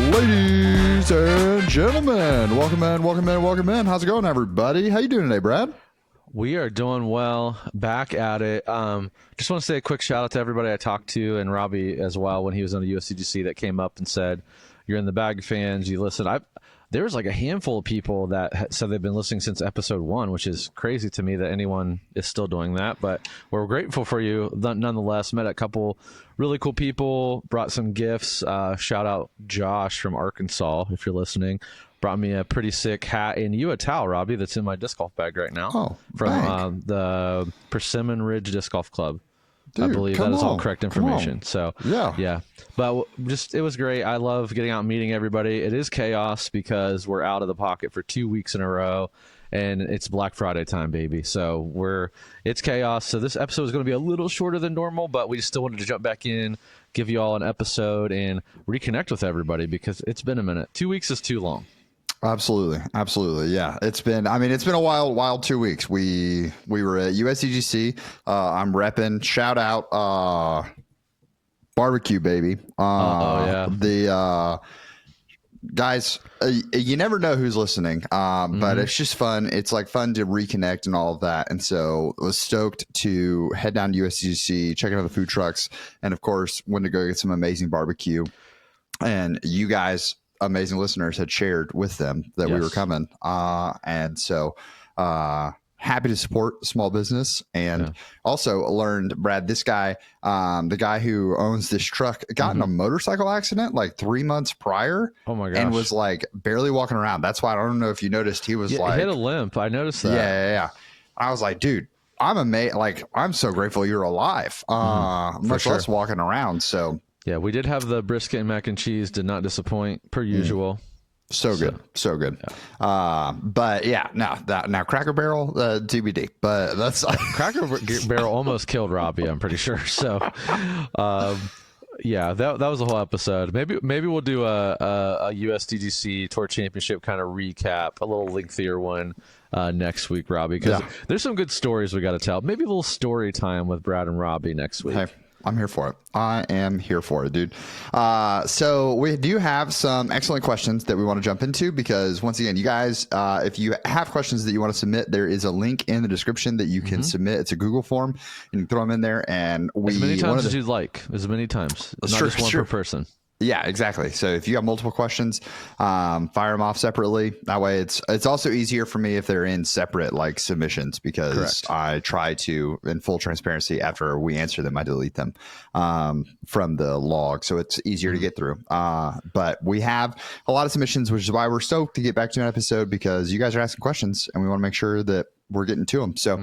Ladies and gentlemen, welcome in. How's it going, everybody? How you doing today, Brad? We are doing well, back at it. Just want to say a quick shout out to everybody I talked to, and Robbie as well, when he was on the USCGC, that came up and said, "You're in the bag, fans. You listen." There was like a handful of people that said they've been listening since episode 1, which is crazy to me that anyone is still doing that. But we're grateful for you nonetheless. Met a couple really cool people, brought some gifts. Shout out Josh from Arkansas, if you're listening. Brought me a pretty sick hat and you a towel, Robbie, that's in my disc golf bag right now. From the Persimmon Ridge Disc Golf Club. Dude, I believe that is all correct information. So yeah. But just, it was great. I love getting out and meeting everybody. It is chaos because we're out of the pocket for 2 weeks in a row, and it's Black Friday time, baby. So it's chaos. So this episode is going to be a little shorter than normal, but we still wanted to jump back in, give you all an episode, and reconnect with everybody because it's been a minute. 2 weeks is too long. Absolutely. Yeah. It's been a wild 2 weeks. We were at USCGC. I'm repping, shout out, barbecue, baby. The guys, you never know who's listening, but it's just fun. It's like fun to reconnect and all of that. And so I was stoked to head down to USCGC, check out the food trucks, and of course, went to go get some amazing barbecue. And you guys, amazing listeners, had shared with them that we were coming. And so happy to support small business. And also learned, Brad, this guy, the guy who owns this truck, got in a motorcycle accident like 3 months prior. Oh my gosh. And was like barely walking around. That's why I don't know if you noticed, he was like, he hit a limp. I noticed that. Yeah. I was like, dude, I'm amazed. Like, I'm so grateful you're alive. Much less walking around. So yeah, we did have the brisket and mac and cheese. Did not disappoint, per usual. So good. Yeah. But yeah, now Cracker Barrel, TBD. But that's Cracker Barrel almost killed Robbie, I'm pretty sure. So, yeah, that was a whole episode. Maybe we'll do a USDGC Tour Championship kind of recap, a little lengthier one next week, Robbie, because there's some good stories we got to tell. Maybe a little story time with Brad and Robbie next week. Hey. I'm here for it. I am here for it, dude. So we do have some excellent questions that we want to jump into because, once again, you guys, if you have questions that you want to submit, there is a link in the description that you can submit. It's a Google form. You can throw them in there, and as many times as you'd like. As many times. Not just one per person. Yeah, exactly. So if you have multiple questions, fire them off separately. That way it's also easier for me if they're in separate like submissions, because I try to, in full transparency, after we answer them, I delete them from the log. So it's easier to get through. But we have a lot of submissions, which is why we're stoked to get back to an episode, because you guys are asking questions and we want to make sure that we're getting to them. So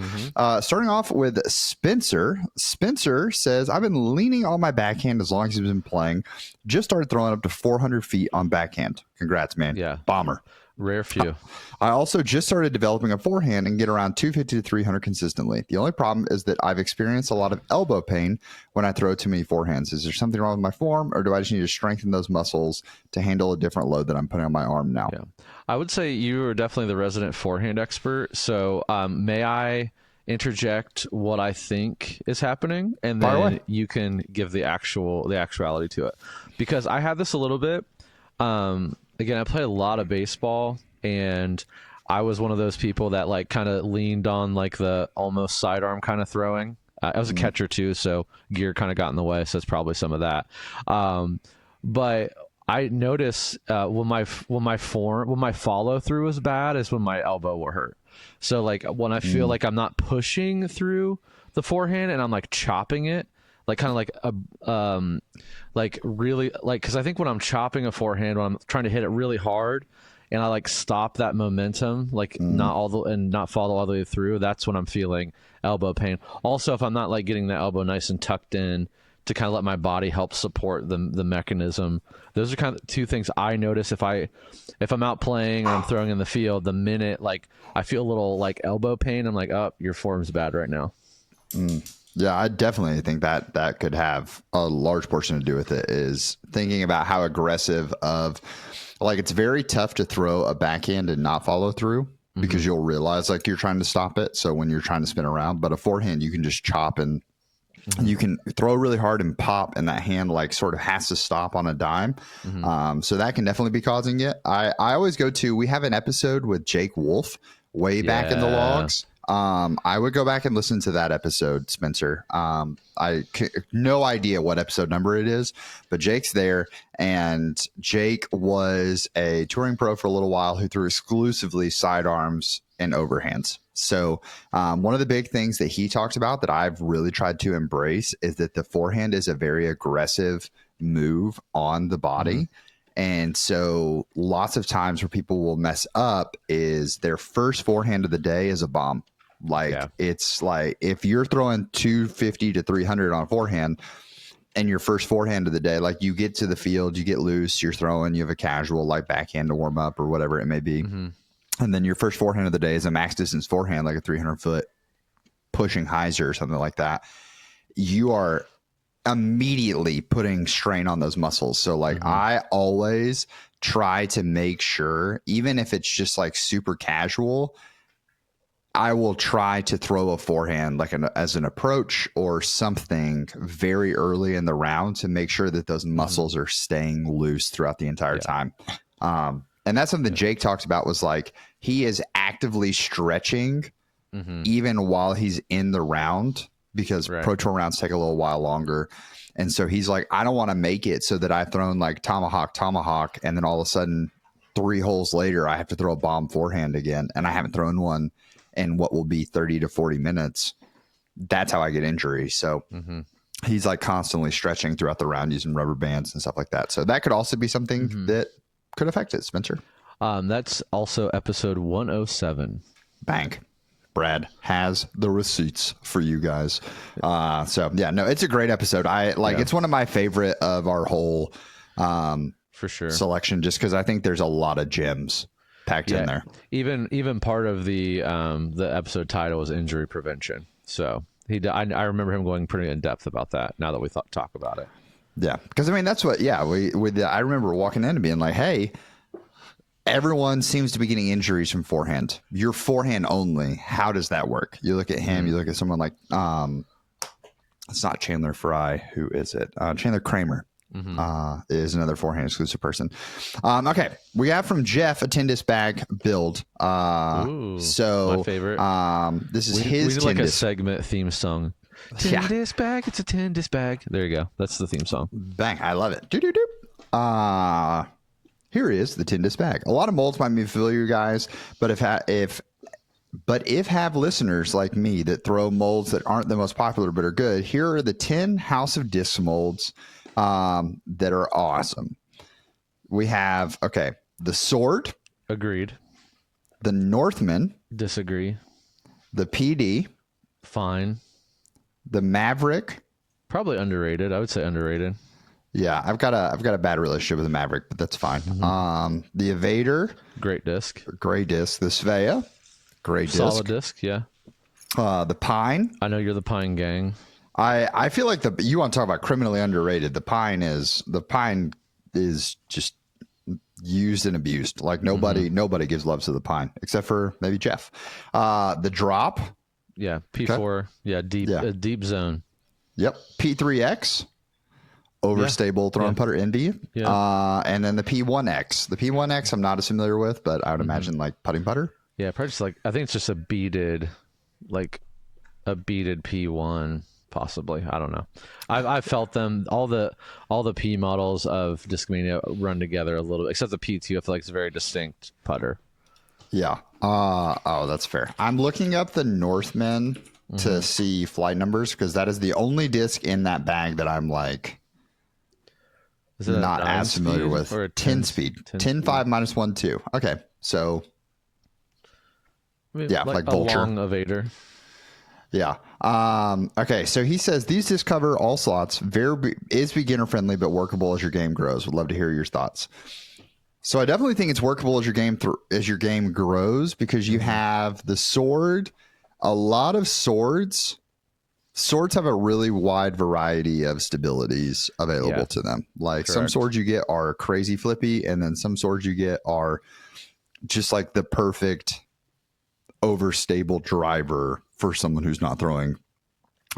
starting off with Spencer. Spencer says, I've been leaning on my backhand as long as he's been playing. Just started throwing up to 400 feet on backhand. Congrats, man. Yeah. Bomber. Rare few. I also just started developing a forehand and get around 250 to 300 consistently. The only problem is that I've experienced a lot of elbow pain when I throw too many forehands. Is there something wrong with my form, or do I just need to strengthen those muscles to handle a different load that I'm putting on my arm now? Yeah. I would say you are definitely the resident forehand expert. So may I interject what I think is happening, and then you can give the actuality to it, because I had this a little bit. Again, I play a lot of baseball, and I was one of those people that like kind of leaned on like the almost sidearm kind of throwing. I was a catcher too, so gear kind of got in the way. So it's probably some of that. But I notice when my follow through was bad is when my elbow will hurt. So like when I feel like I'm not pushing through the forehand and I'm like chopping it, like kind of like a like really like, because I think when I'm chopping a forehand, when I'm trying to hit it really hard and I like stop that momentum, like not follow all the way through, that's when I'm feeling elbow pain. Also, if I'm not like getting the elbow nice and tucked in to kind of let my body help support the mechanism. Those are kind of two things I notice if I'm out playing or I'm throwing in the field. The minute like I feel a little like elbow pain, I'm like, oh, your form's bad right now. Yeah, I definitely think that could have a large portion to do with it, is thinking about how aggressive of, like, it's very tough to throw a backhand and not follow through because you'll realize like you're trying to stop it. So when you're trying to spin around, but a forehand, you can just chop and You can throw really hard and pop, and that hand like sort of has to stop on a dime. So that can definitely be causing it. I always go to, we have an episode with Jake Wolf way back in the logs. I would go back and listen to that episode, Spencer. No idea what episode number it is, but Jake's there, and Jake was a touring pro for a little while who threw exclusively sidearms and overhands. So one of the big things that he talks about that I've really tried to embrace is that the forehand is a very aggressive move on the body. And so lots of times where people will mess up is their first forehand of the day is a bomb. It's like if you're throwing 250 to 300 on a forehand and your first forehand of the day, like you get to the field, you get loose, you're throwing, you have a casual like backhand to warm up or whatever it may be. And then your first forehand of the day is a max distance forehand, like a 300-foot pushing Hyzer or something like that. You are immediately putting strain on those muscles. So like I always try to make sure, even if it's just like super casual, I will try to throw a forehand like as an approach or something very early in the round to make sure that those muscles are staying loose throughout the entire time. And that's something Jake talks about, was like he is actively stretching even while he's in the round, because Pro Tour rounds take a little while longer. And so he's like, I don't want to make it so that I've thrown like tomahawk, and then all of a sudden 3 holes later, I have to throw a bomb forehand again. And I haven't thrown one in what will be 30 to 40 minutes. That's how I get injuries. So he's like constantly stretching throughout the round using rubber bands and stuff like that. So that could also be something that could affect it, Spencer. That's also episode 107. Bang. Brad has the receipts for you guys. So yeah, no, it's a great episode. It's one of my favorite of our whole for sure selection, just because I think there's a lot of gems packed in there. Even part of the episode title was injury prevention. So I remember him going pretty in depth about that. Now that we talk about it. Yeah, because I mean that's what. Yeah, I remember walking in and being like, "Hey, everyone seems to be getting injuries from forehand. Your forehand only. How does that work?" You look at him. You look at someone like it's not Chandler Fry. Who is it? Chandler Kramer is another forehand exclusive person. Okay, we have from Jeff a Tendis bag build. So my favorite. This is his. We did Tendis. like a segment theme song. Tendis bag, it's a Tendis bag. There you go. That's the theme song. Bang, I love it. Doo-doo-doo. Here is the Tendis bag. A lot of molds might be familiar, guys, but if have listeners like me that throw molds that aren't the most popular but are good, here are the 10 House of Discs molds that are awesome. We have the Sword. Agreed. The Northman. Disagree. The PD. Fine. The Maverick. Probably underrated. I would say underrated. Yeah, I've got a bad relationship with the Maverick, but that's fine. The Evader. Great disc. Gray disc. The Svea. Gray disc. Solid disc, yeah. The Pine. I know you're the Pine gang. I feel like you want to talk about criminally underrated. The Pine is just used and abused. Like nobody gives love to the Pine except for maybe Jeff. The Drop. Yeah, P4. Okay. Yeah, deep zone. Yep. P3X. Overstable throwing putter Indy. Yeah. And then the P1X. The P1X I'm not as familiar with, but I would imagine like putting putter. Yeah, probably just I think it's just a beaded P1 possibly. I don't know. I've felt them, all the P models of Discmania run together a little bit, except the P2 I feel like it's a very distinct putter. Yeah. That's fair. I'm looking up the Northman to see flight numbers, because that is the only disc in that bag that I'm like not as familiar with. Or a 10 speed. 10.5 minus 1.2. Okay. So like Vulture. A long evader. Yeah. Okay. So he says these discs cover all slots. Is beginner friendly, but workable as your game grows. Would love to hear your thoughts. So I definitely think it's workable as your game grows, because you have the Sword. A lot of swords have a really wide variety of stabilities available to them. Like some swords you get are crazy flippy, and then some swords you get are just like the perfect overstable driver for someone who's not throwing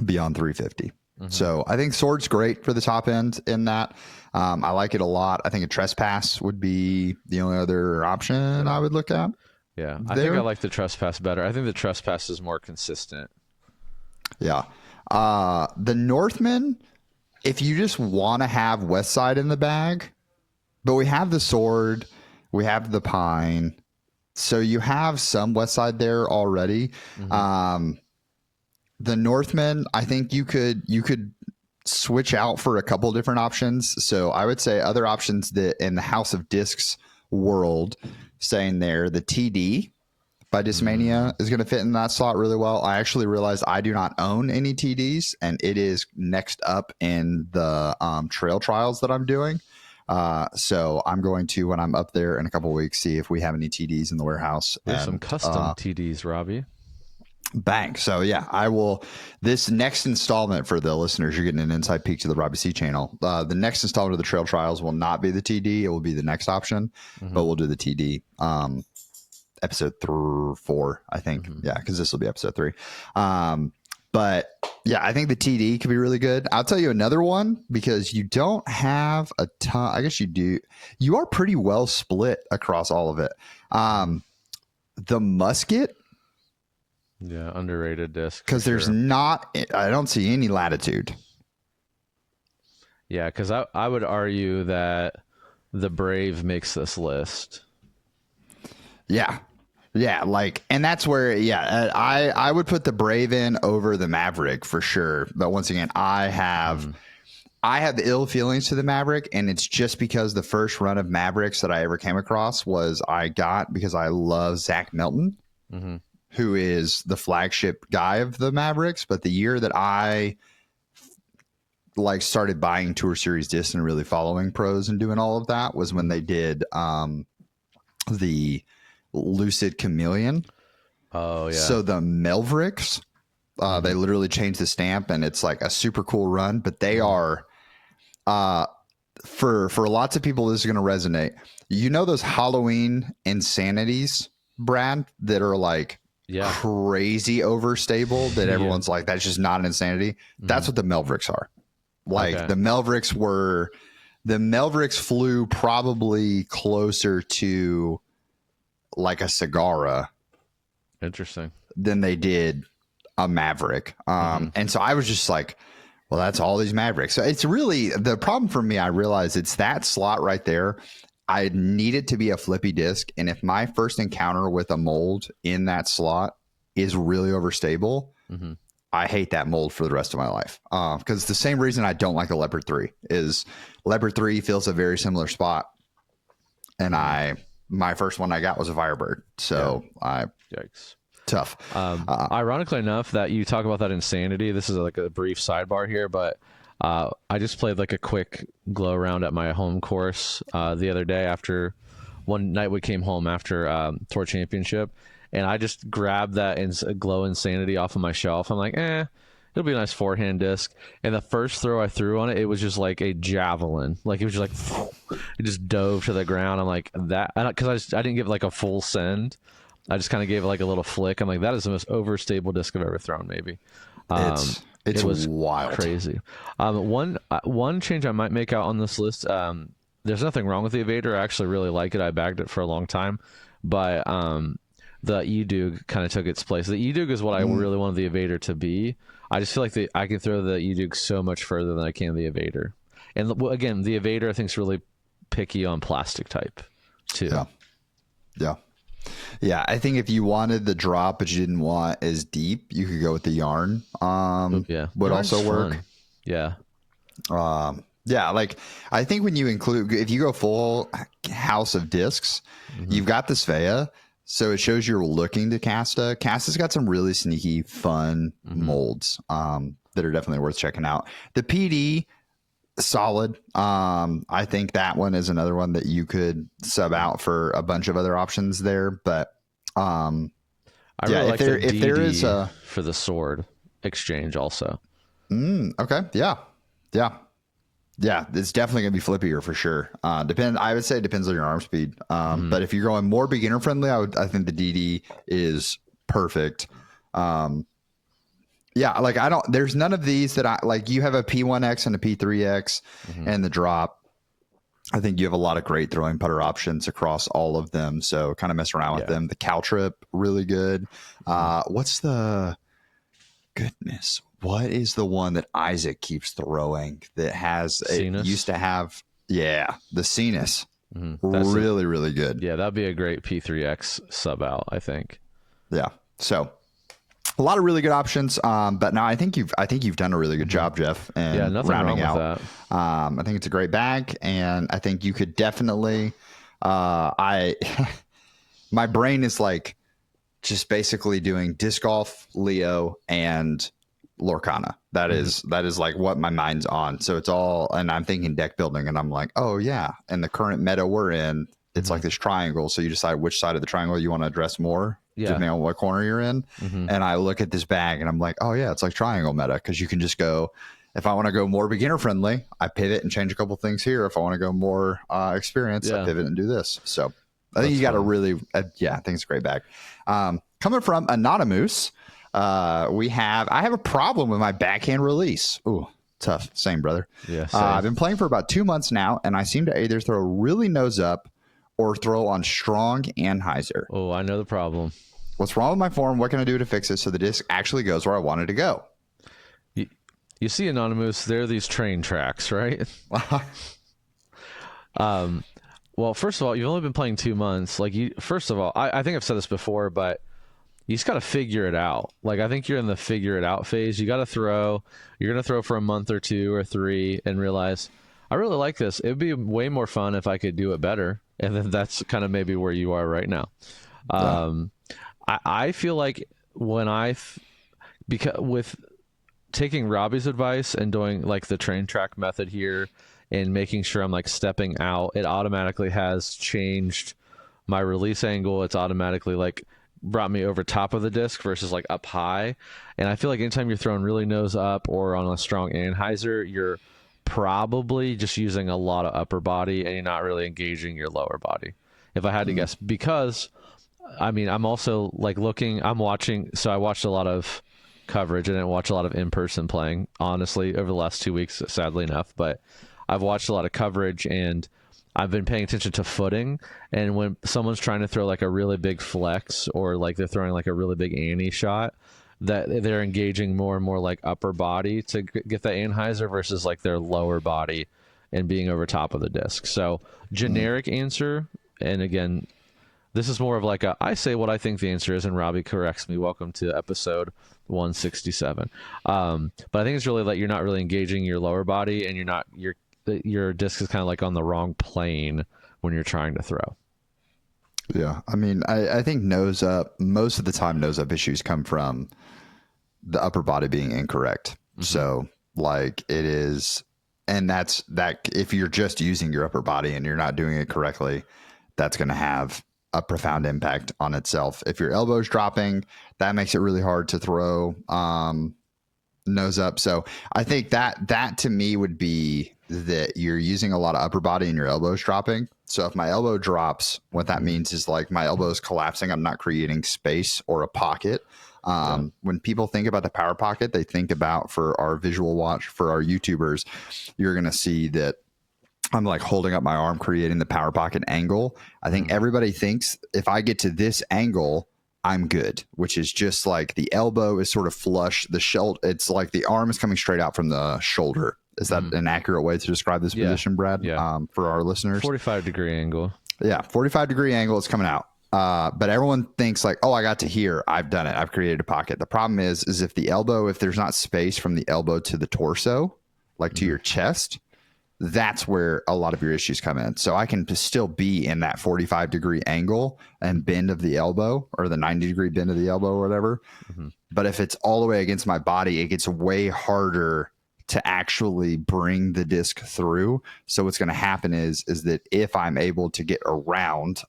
beyond 350. So I think sword's great for the top end in that. I like it a lot. I think a trespass would be the only other option I would look at. Yeah, I think I like the trespass better. I think the trespass is more consistent. Yeah. The Northman, if you just want to have West Side in the bag, but we have the sword, we have the pine, so you have some West Side there already. The Northman, I think you could switch out for a couple different options. So I would say other options that in the House of Discs world, staying there, the TD by Discmania is going to fit in that slot really well. I actually realized I do not own any TDs, and it is next up in the trail trials that I'm doing. So I'm going to, when I'm up there in a couple of weeks, see if we have any TDs in the warehouse. There's some custom TDs, Robbie. Bang. So yeah, I will. This next installment for the listeners, you're getting an inside peek to the Robbie C channel. The next installment of the trail trials will not be the TD. It will be the next option, but we'll do the TD. Episode 4, I think. Yeah, because this will be episode 3. But yeah, I think the TD could be really good. I'll tell you another one because you don't have a ton. I guess you do. You are pretty well split across all of it. The musket. Yeah, underrated disc. Because there's not, I don't see any latitude. Yeah, because I would argue that the Brave makes this list. Yeah. Yeah, like, and that's where, I would put the Brave in over the Maverick for sure. But once again, I have the ill feelings to the Maverick, and it's just because the first run of Mavericks that I ever came across was I got because I love Zach Melton. Who is the flagship guy of the Mavericks. But the year that I like started buying Tour Series discs and really following pros and doing all of that was when they did the Lucid Chameleon. Oh yeah. So the Melvricks, they literally changed the stamp, and it's like a super cool run, but they are for lots of people this is going to resonate. You know those Halloween Insanities, Brad, that are like crazy overstable that everyone's like, that's just not an insanity. That's what the Melvricks are. Like the Melvricks flew probably closer to like a Sagara. Interesting. Than they did a Maverick. And so I was just like, well, that's all these Mavericks. So it's really the problem for me. I realize it's that slot right there. I need it to be a flippy disc. And if my first encounter with a mold in that slot is really overstable, I hate that mold for the rest of my life. Because the same reason I don't like a Leopard 3 is Leopard 3 fills a very similar spot. And my first one I got was a Firebird. So Yikes. Tough. Ironically enough that you talk about that insanity, this is like a brief sidebar here, but I just played like a quick glow round at my home course the other day after one night we came home after Tour Championship, and I just grabbed that glow insanity off of my shelf. I'm like, it'll be a nice forehand disc. And the first throw I threw on it, it was just like a javelin. Like it was just like, it just dove to the ground. I'm like, that, because I didn't give it like a full send. I just kind of gave it like a little flick. I'm like, that is the most overstable disc I've ever thrown, maybe. It was wild, crazy. One change I might make out on this list. There's nothing wrong with the Evader. I actually really like it. I bagged it for a long time, but the E-Dug kind of took its place. The E-Dug is what I really wanted the Evader to be. I just feel like I can throw the E-Dug so much further than I can the Evader. And again, the Evader I think is really picky on plastic type too. Yeah, I think if you wanted the drop but you didn't want as deep, you could go with the yarn. Would Yarn's also work. Fun. Yeah. Like I think when you include, if you go full house of discs, you've got the Svea, so it shows you're looking to Casta. Casta's got some really sneaky, fun molds that are definitely worth checking out. The PD, solid. I think that one is another one that you could sub out for a bunch of other options there. But I really like if there is a for the sword exchange also. Okay. Yeah, it's definitely gonna be flippier for sure. I would say it depends on your arm speed. But if you're going more beginner friendly, I think the DD is perfect. Yeah, like there's none of these that I like. You have a P1X and a P3X and the drop. I think you have a lot of great throwing putter options across all of them. So kind of mess around with them. The cow trip, really good. What's the goodness? What is the one that Isaac keeps throwing that has it used to have? Yeah, the Cenis. Really, really good. Yeah, that'd be a great P3X sub out, I think. Yeah. So a lot of really good options. But now I think you've done a really good job, Jeff, and nothing rounding wrong out. with that. I think it's a great bag, and I think you could definitely. My brain is like just basically doing disc golf, Leo, and Lorcana. That is like what my mind's on. So it's all, and I'm thinking deck building, and I'm like, oh yeah. And the current meta we're in, it's like this triangle. So you decide which side of the triangle you want to address more, depending on what corner you're in. And I look at this bag, and I'm like, oh yeah, it's like triangle meta, because you can just go. If I want to go more beginner friendly, I pivot and change a couple things here. If I want to go more experienced, I pivot and do this. So I think you got a really, I think it's a great bag. Coming from Anonymous, I have a problem with my backhand release. Ooh, tough. Same, brother. Yeah. I've been playing for about 2 months now, and I seem to either throw really nose up or throw on strong and Hyzer. Oh, I know the problem. What's wrong with my form? What can I do to fix it so the disc actually goes where I want it to go? You see, Anonymous, there are these train tracks, right? Well, first of all, you've only been playing 2 months. First of all, I think I've said this before, but you just got to figure it out. Like, I think you're in the figure it out phase. You got to throw. You're going to throw for a month or 2 or 3 and realize, I really like this. It would be way more fun if I could do it better. And then that's kind of maybe where you are right now. I feel like because with taking Robbie's advice and doing like the train track method here and making sure I'm like stepping out, it automatically has changed my release angle. It's automatically like brought me over top of the disc versus like up high. And I feel like anytime you're throwing really nose up or on a strong Hyzer, you're probably just using a lot of upper body and you're not really engaging your lower body, if I had to guess. Because I mean, I'm also like I'm watching, so I watched a lot of coverage. I didn't watch a lot of in-person playing, honestly, over the last 2 weeks, sadly enough, but I've watched a lot of coverage and I've been paying attention to footing. And when someone's trying to throw like a really big flex or like they're throwing like a really big ante shot, that they're engaging more and more like upper body to get the Anheuser versus like their lower body and being over top of the disc. So generic answer, and again, this is more of like I say what I think the answer is, and Robbie corrects me. Welcome to episode 167. But I think it's really that you're not really engaging your lower body, and your disc is kind of like on the wrong plane when you're trying to throw. Yeah, I mean, I think nose up, most of the time nose up issues come from the upper body being incorrect. So like it is, and that's that if you're just using your upper body and you're not doing it correctly, that's going to have a profound impact on itself. If your elbow's dropping, that makes it really hard to throw nose up. So I think that to me would be that you're using a lot of upper body and your elbow's dropping. So if my elbow drops, what that means is like my elbow is collapsing. I'm not creating space or a pocket. When people think about the power pocket, they think about, for our visual watch, for our YouTubers, you're going to see that I'm like holding up my arm, creating the power pocket angle. I think everybody thinks if I get to this angle, I'm good, which is just like the elbow is sort of flush. The shoulder, it's like the arm is coming straight out from the shoulder. Is that an accurate way to describe this position, Brad? Yeah. For our listeners, 45-degree angle. Yeah, 45-degree angle. It's coming out. But everyone thinks like, oh, I got to here. I've done it. I've created a pocket. The problem is if the elbow, if there's not space from the elbow to the torso, like to your chest, that's where a lot of your issues come in. So I can still be in that 45-degree angle and bend of the elbow, or the 90-degree bend of the elbow or whatever. But if it's all the way against my body, it gets way harder to actually bring the disc through. So what's going to happen is that if I'm able to get around,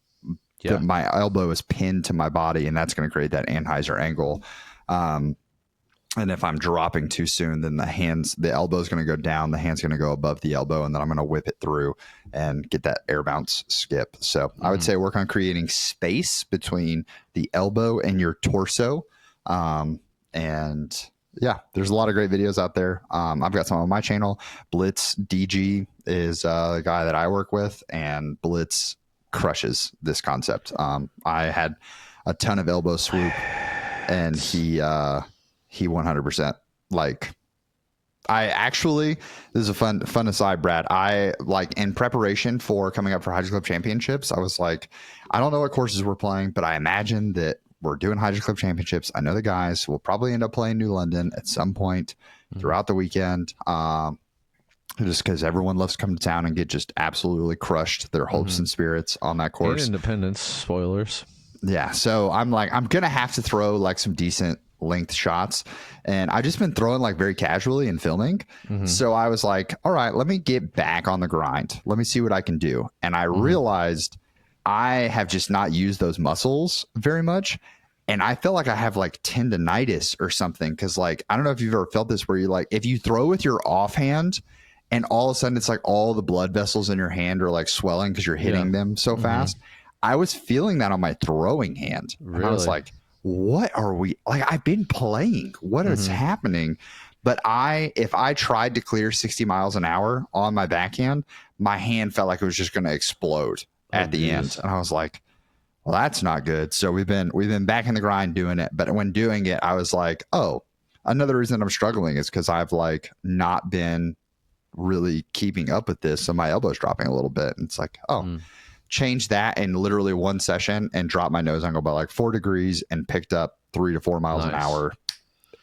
that my elbow is pinned to my body, and that's going to create that Anheuser angle. And if I'm dropping too soon, then the elbow is going to go down, the hand's going to go above the elbow, and then I'm going to whip it through and get that air bounce skip. So I would say work on creating space between the elbow and your torso. And Yeah, there's a lot of great videos out there. I've got some on my channel. Blitz DG is the guy that I work with, and Blitz crushes this concept. I had a ton of elbow swoop, and he 100% like. I actually, this is a fun aside, Brad. I like in preparation for coming up for Hyzer Club Championships, I was like, I don't know what courses we're playing, but I imagine that we're doing Hyzer Club Championships. I know the guys will probably end up playing New London at some point throughout the weekend. Just because everyone loves to come to town and get just absolutely crushed, their hopes and spirits on that course. And Independence, spoilers. Yeah. So I'm like, I'm going to have to throw like some decent length shots, and I've just been throwing like very casually and filming. So I was like, all right, let me get back on the grind. Let me see what I can do. And I realized I have just not used those muscles very much. And I feel like I have like tendonitis or something. Cause like, I don't know if you've ever felt this where you like, if you throw with your offhand and all of a sudden it's like all the blood vessels in your hand are like swelling because you're hitting them so fast. I was feeling that on my throwing hand. Really? And I was like, what are we like? I've been playing. What is happening? But if I tried to clear 60 miles an hour on my backhand, my hand felt like it was just going to explode at the end. And I was like, well, that's not good. So we've been back in the grind doing it. But when doing it, I was like, oh, another reason I'm struggling is because I've like not been really keeping up with this. So my elbow's dropping a little bit. And it's like, change that in literally one session and drop my nose angle by like 4 degrees and picked up 3 to 4 miles an hour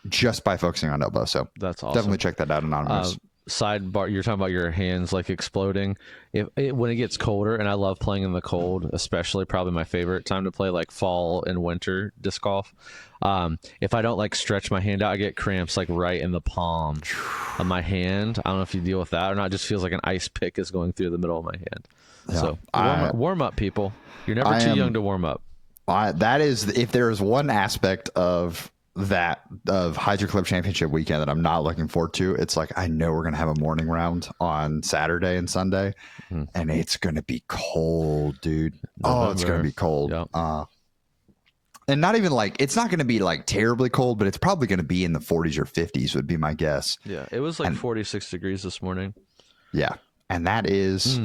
just by focusing on elbow. So that's awesome. Definitely check that out, Anonymous. Sidebar, you're talking about your hands like exploding. When it gets colder, and I love playing in the cold, especially probably my favorite time to play like fall and winter disc golf. If I don't like stretch my hand out, I get cramps like right in the palm of my hand. I don't know if you deal with that or not. It just feels like an ice pick is going through the middle of my hand. Yeah. So warm up, people. You're never too young to warm up. That is, if there is one aspect of Hyzer Club Championship weekend that I'm not looking forward to, it's like I know we're gonna have a morning round on Saturday and Sunday, and it's gonna be cold, dude. November. Oh, it's gonna be cold. Yep. And not even like, it's not gonna be like terribly cold, but it's probably gonna be in the 40s or 50s would be my guess. Yeah, it was like 46 degrees this morning. Yeah, and that is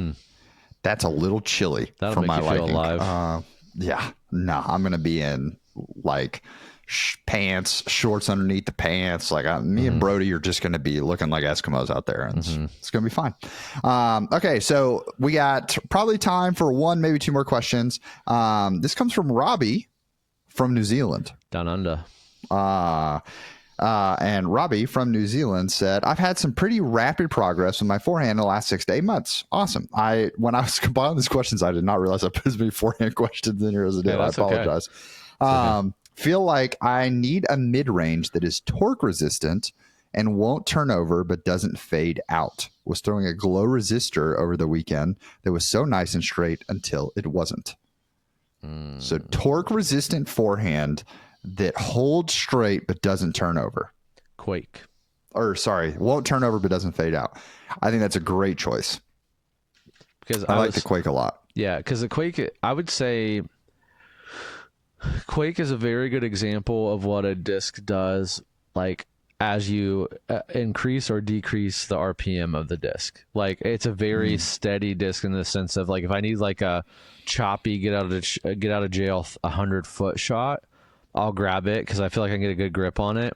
that's a little chilly. That'll make you feel alive. Yeah, no, I'm gonna be in like pants, shorts underneath the pants. Like me and Brody are just going to be looking like Eskimos out there, and it's going to be fine. Okay, so we got probably time for one, maybe two more questions. This comes from Robbie from New Zealand. Down under. And Robbie from New Zealand said, I've had some pretty rapid progress with my forehand in the last 6 to 8 months. Awesome. When I was compiling these questions, I did not realize I put as many forehand questions in here as I did. I apologize. Okay. Feel like I need a mid-range that is torque resistant and won't turn over but doesn't fade out. Was throwing a glow resistor over the weekend that was so nice and straight until it wasn't. So torque resistant forehand that holds straight but doesn't turn over. Quake. Or sorry, won't turn over but doesn't fade out. I think that's a great choice. Because I like the Quake a lot. Yeah, because the Quake, I would say Quake is a very good example of what a disc does, like as you increase or decrease the RPM of the disc. Like it's a very steady disc in the sense of like if I need like a choppy get out of jail 100-foot shot, I'll grab it because I feel like I can get a good grip on it,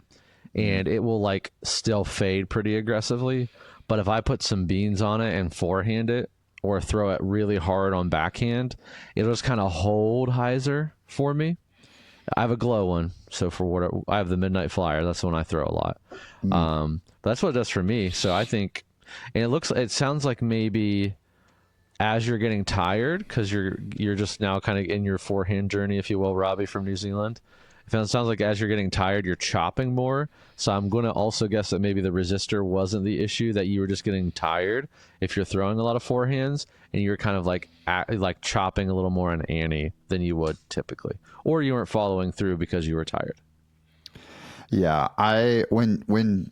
and it will like still fade pretty aggressively. But if I put some beans on it and forehand it or throw it really hard on backhand, it'll just kind of hold Hyzer for me. I have a glow one, so I have the Midnight Flyer. That's the one I throw a lot. But that's what it does for me. So I think, and it sounds like maybe as you're getting tired, because you're just now kind of in your forehand journey, if you will, Robbie from New Zealand. It sounds like as you're getting tired, you're chopping more. So I'm going to also guess that maybe the resistor wasn't the issue, that you were just getting tired if you're throwing a lot of forehands and you're kind of like chopping a little more on Annie than you would typically, or you weren't following through because you were tired. Yeah, when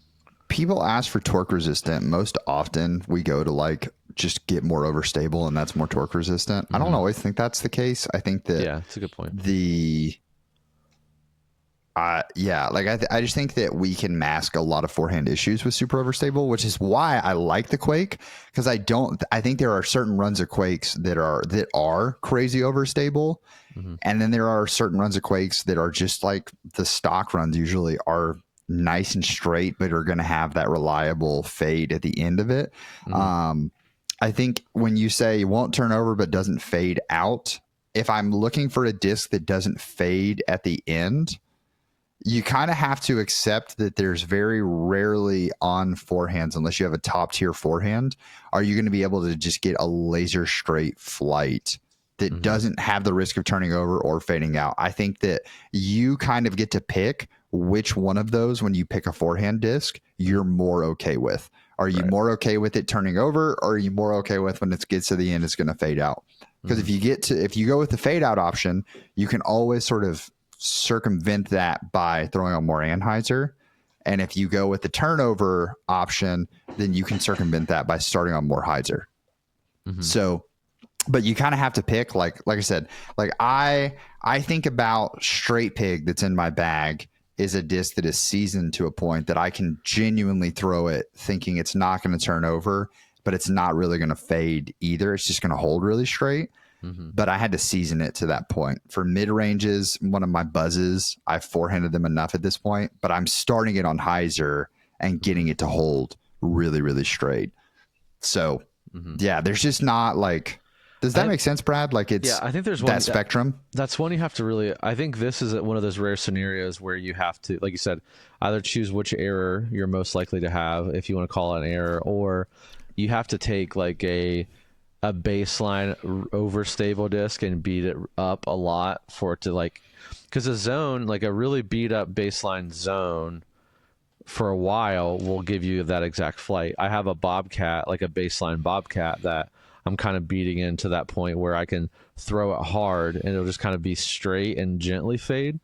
people ask for torque resistant, most often we go to like just get more overstable, and that's more torque resistant. I don't always think that's the case. I think that it's a good point. Yeah, like I just think that we can mask a lot of forehand issues with super overstable, which is why I like the Quake, because I think there are certain runs of Quakes that are crazy overstable, Mm-hmm. and then there are certain runs of Quakes that are just like the stock runs usually are nice and straight, but are going to have that reliable fade at the end of it. Mm-hmm. I think when you say you won't turn over but doesn't fade out, if I'm looking for a disc that doesn't fade at the end, you kind of have to accept that there's very rarely on forehands, unless you have a top tier forehand, are you going to be able to just get a laser straight flight that Mm-hmm. doesn't have the risk of turning over or fading out. I think that you kind of get to pick which one of those, when you pick a forehand disc, you're more okay with. Are you Right. more okay with it turning over, or are you more okay with when it gets to the end, it's going to fade out? Because Mm-hmm. if you go with the fade out option, you can always sort of circumvent that by throwing on more Hyzer. And if you go with the turnover option, then you can circumvent that by starting on more Hyzer. Mm-hmm. So, but you kind of have to pick, like I said, like I think about straight pig that's in my bag is a disc that is seasoned to a point that I can genuinely throw it thinking it's not going to turn over, but it's not really going to fade either. It's just going to hold really straight. Mm-hmm. But I had to season it to that point. For mid ranges, one of my buzzes, I've forehanded them enough at this point, but I'm starting it on Hyzer and getting it to hold really, really straight. So, Mm-hmm. yeah, there's just not like, does that I make sense, Brad? Like Yeah, it's I think there's one that spectrum. that's one you have to really. I think this is one of those rare scenarios where you have to, like you said, either choose which error you're most likely to have, if you want to call it an error, or you have to take like a baseline overstable disc and beat it up a lot for it to like, because a zone, like a really beat up baseline zone for a while, will give you that exact flight. I have a Bobcat, like a baseline Bobcat, that I'm kind of beating into that point where I can throw it hard and it'll just kind of be straight and gently fade.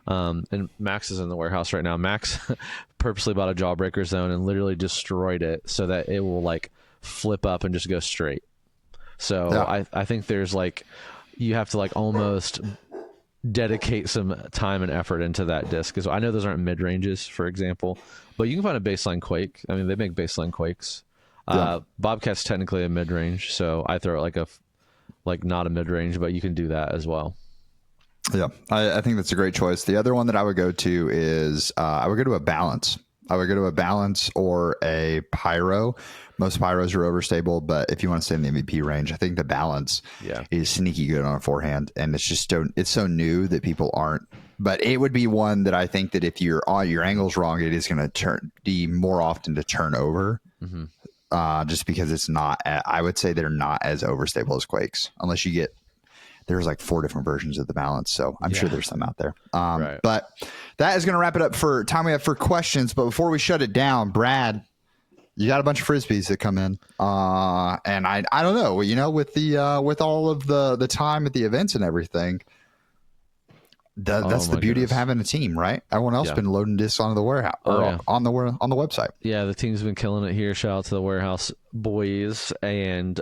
And Max is in the warehouse right now. Max purposely bought a jawbreaker zone and literally destroyed it so that it will like flip up and just go straight. So Yeah. I think there's like, you have to like almost dedicate some time and effort into that disc, because I know those aren't mid ranges, for example, but you can find a baseline Quake. I mean, they make baseline Quakes. Yeah. Bobcat's technically a mid range, so I throw it like not a mid range, but you can do that as well. Yeah. I think that's a great choice. The other one that I would go to is I would go to a balance. I would go to a balance or a pyro. Most pyros are overstable, but if you want to stay in the MVP range, I think the balance Yeah. is sneaky good on a forehand, and it's so new that people aren't. But it would be one that I think that if you're on your angle's wrong, it is going to be more often to turn over. Mm-hmm. Just because it's not. I would say they're not as overstable as Quakes, unless you get. There's like 4 different versions of the balance, so I'm sure there's some out there. Right. But that is going to wrap it up for time we have for questions. But before we shut it down, Brad, you got a bunch of frisbees that come in, and I don't know, with the with all of the time at the events and everything. That's the beauty of having a team, right? Everyone else been loading discs onto the warehouse or on the website. Yeah, the team's been killing it here. Shout out to the warehouse boys. And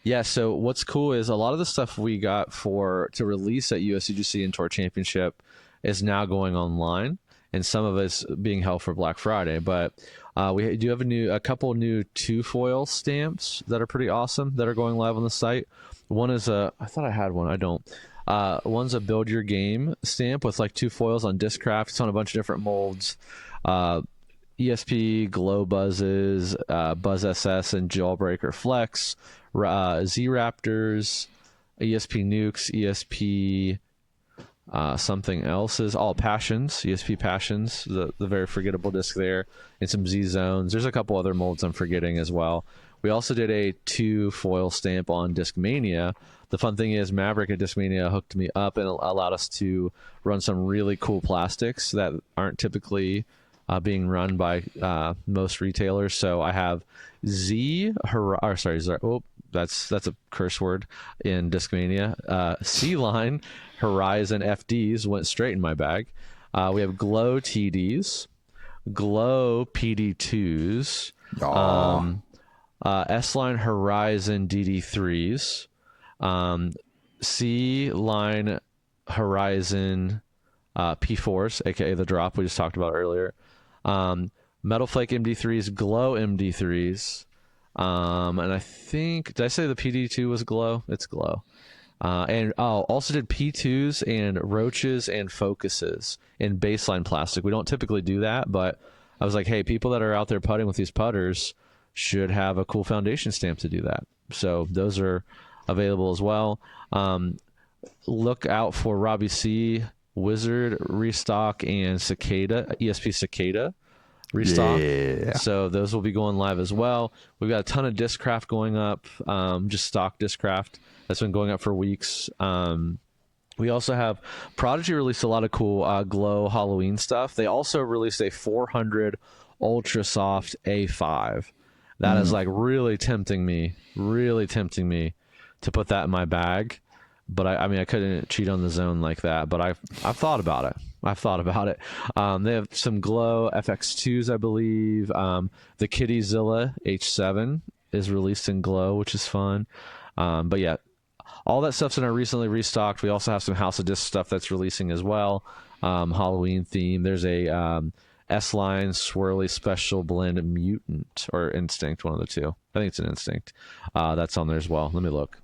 yeah, so what's cool is a lot of the stuff we got to release at USCGC and Tour Championship is now going online, and some of it's being held for Black Friday. But we do have a couple new 2-foil stamps that are pretty awesome that are going live on the site. One is I thought I had one. I don't. One's a build your game stamp with like 2 foils on Discraft. It's on a bunch of different molds. ESP, Glow Buzzes, Buzz SS, and Jawbreaker Flex, Z Raptors, ESP Nukes, ESP something else is all Passions, ESP Passions, the very forgettable disc there, and some Z Zones. There's a couple other molds I'm forgetting as well. We also did a 2 foil stamp on Discmania. The fun thing is Maverick at Discmania hooked me up and allowed us to run some really cool plastics that aren't typically being run by most retailers. So I have that's a curse word in Discmania. C-Line Horizon FDs went straight in my bag. We have Glow TDs, Glow PD2s, S-Line Horizon DD3s, C-Line Horizon P4s, aka the drop we just talked about earlier. Metal Flake MD3s, Glow MD3s. And I think, did I say the PD2 was Glow? It's Glow. And also did P2s and Roaches and Focuses in baseline plastic. We don't typically do that, but I was like, hey, people that are out there putting with these putters should have a cool foundation stamp to do that. So those are available as well. Look out for Robbie C, Wizard restock, and Cicada, ESP Cicada restock. Yeah. So those will be going live as well. We've got a ton of Discraft going up, just stock Discraft that's been going up for weeks. We also have Prodigy released a lot of cool Glow Halloween stuff. They also released a 400 Ultra Soft A5. That is like really tempting me to put that in my bag. But I mean, I couldn't cheat on the zone like that. But I've thought about it. They have some Glow FX2s, I believe. The Kittyzilla H7 is released in Glow, which is fun. But yeah, all that stuff's in our recently restocked. We also have some House of Disc stuff that's releasing as well. Halloween theme. There's a S-Line Swirly Special Blend Mutant or Instinct, one of the two. I think it's an Instinct. That's on there as well. Let me look.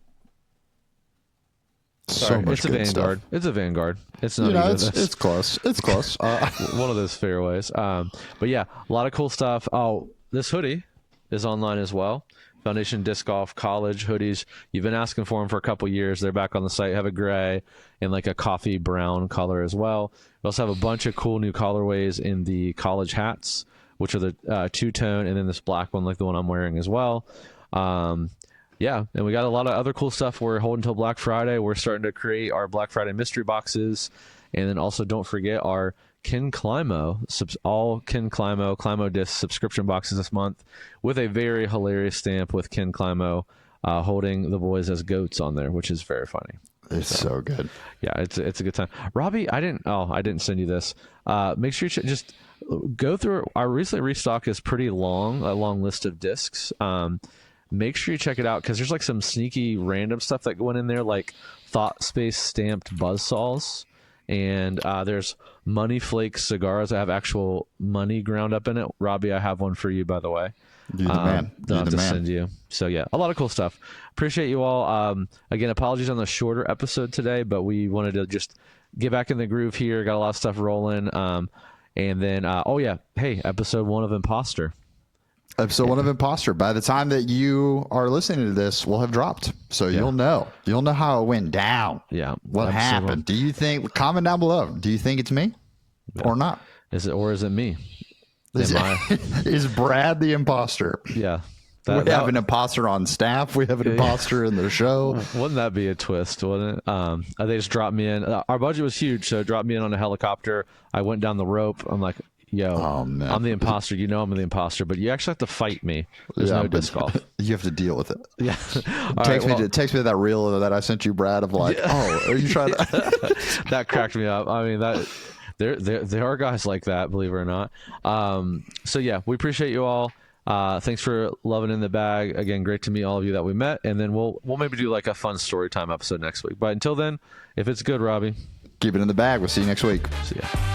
So much it's a good Vanguard. stuff. It's a Vanguard. It's not it's close. It's close. One of those fairways. But yeah, a lot of cool stuff. Oh, this hoodie is online as well. Foundation Disc Golf College hoodies. You've been asking for them for a couple years. They're back on the site. Have a gray and like a coffee brown color as well. We also have a bunch of cool new colorways in the college hats, which are the two-tone, and then this black one like the one I'm wearing as well. Yeah, and we got a lot of other cool stuff. We're holding until Black Friday. We're starting to create our Black Friday mystery boxes. And then also don't forget our Ken Climo, all Ken Climo disc subscription boxes this month with a very hilarious stamp with Ken Climo holding the boys as goats on there, which is very funny. It's so good. Yeah, it's a good time. Robbie, I didn't send you this. Make sure you just go through. Our recently restock is pretty long, a long list of discs. Make sure you check it out because there's like some sneaky random stuff that went in there, like Thought Space stamped buzzsaws. And there's Money Flake cigars that have actual money ground up in it. Robbie, I have one for you, by the way. You're the man. I'll have to send you. So yeah, a lot of cool stuff. Appreciate you all. Again, apologies on the shorter episode today, but we wanted to just get back in the groove here. Got a lot of stuff rolling. And then, hey, episode 1 of Imposter. Episode 1 of Imposter. By the time that you are listening to this, will have dropped. So you'll know how it went down. Yeah. What happened? Do you think, comment down below, do you think it's me or not? Is it me? Is Brad the imposter? Yeah. We have an imposter on staff. We have an imposter in the show. Wouldn't that be a twist, wouldn't it? They just dropped me in. Our budget was huge, so dropped me in on a helicopter. I went down the rope. I'm like, yo, I'm the imposter. You know I'm the imposter, but you actually have to fight me. There's no disc golf. You have to deal with it. Yeah. Text me that reel that I sent you, Brad, of like, are you trying to... That cracked me up. I mean, that there are guys like that, believe it or not. So yeah, we appreciate you all. Thanks for loving in the bag. Again, great to meet all of you that we met, and then we'll maybe do like a fun story time episode next week. But until then, if it's good, Robbie, keep it in the bag. We'll see you next week. See ya.